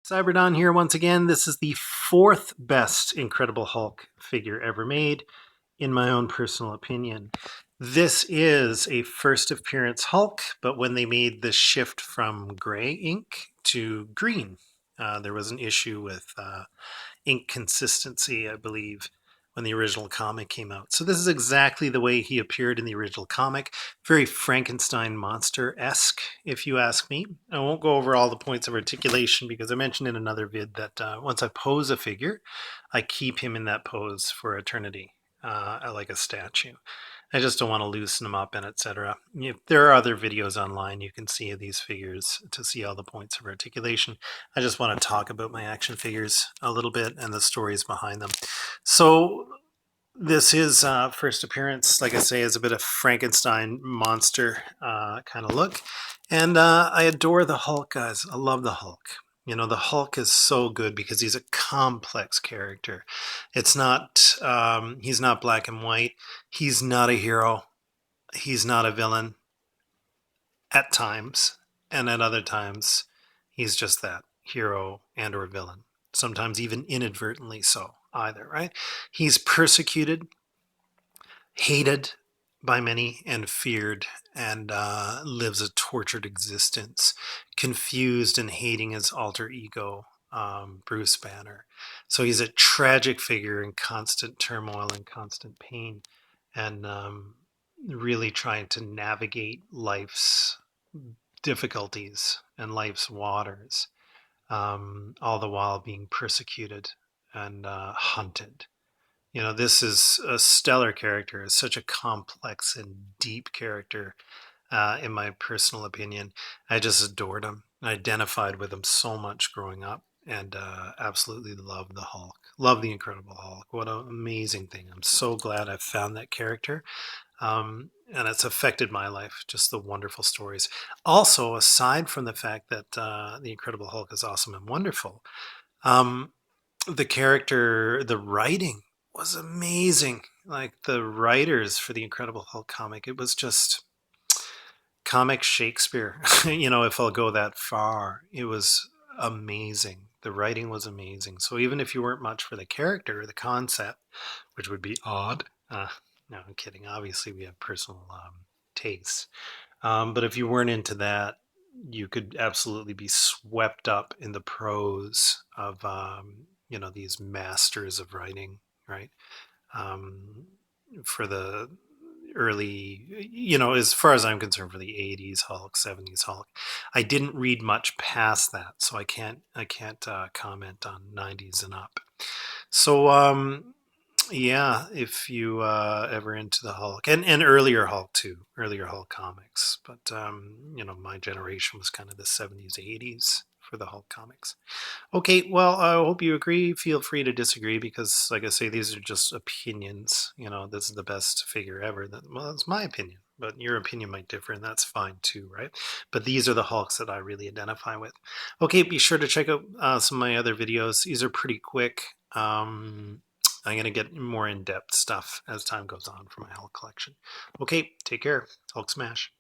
Cyberdon here once again. This is the fourth best Incredible Hulk figure ever made, in my own personal opinion. This is a first appearance Hulk, but when they made the shift from gray ink to green, there was an issue with ink consistency, I believe, when the original comic came out. So this is exactly the way he appeared in the original comic. Very Frankenstein monster-esque, if you ask me. I won't go over all the points of articulation because I mentioned in another vid that once I pose a figure, I keep him in that pose for eternity, like a statue. I just don't want to loosen them up and etc. There are other videos online you can see of these figures to see all the points of articulation. I just want to talk about my action figures a little bit and the stories behind them. So this is first appearance, like I say, is a bit of Frankenstein monster kind of look. And I adore the Hulk, guys. I love the Hulk. You know, the Hulk is so good because he's a complex character. It's not, he's not black and white. He's not a hero. He's not a villain at times. And at other times, he's just that hero and or villain. Sometimes even inadvertently so either, right? He's persecuted, hated by many, and feared, and lives a tortured existence, confused and hating his alter ego, Bruce Banner. So he's a tragic figure in constant turmoil and constant pain, and really trying to navigate life's difficulties and life's waters, all the while being persecuted and hunted. You know, this is a stellar character. It's such a complex and deep character, in my personal opinion. I just adored him. I identified with him so much growing up, and absolutely love the Hulk. Love the Incredible Hulk. What an amazing thing. I'm so glad I found that character. And it's affected my life, just the wonderful stories. Also, aside from the fact that the Incredible Hulk is awesome and wonderful, um, the character, the writing was amazing. Like the writers for the Incredible Hulk comic, it was just comic Shakespeare. You know, if I'll go that far, it was amazing. The writing was amazing. So even if you weren't much for the character or the concept, which would be odd, no, I'm kidding. Obviously, we have personal tastes. But if you weren't into that, you could absolutely be swept up in the prose of you know, these masters of writing, right? Um, for the early, you know, as far as I'm concerned, for the 80s Hulk, 70s Hulk, I didn't read much past that, so I can't comment on 90s and up. So yeah, if you ever into the Hulk and earlier Hulk too, earlier Hulk comics, but you know, my generation was kind of the 70s, 80s for the Hulk comics. Okay, well, I hope you agree. Feel free to disagree because, like I say, these are just opinions. You know, this is the best figure ever. Well, that's my opinion, but your opinion might differ, and that's fine too, right? But these are the Hulks that I really identify with. Okay, be sure to check out some of my other videos. These are pretty quick. I'm going to get more in-depth stuff as time goes on for my Hulk collection. Okay, take care. Hulk smash.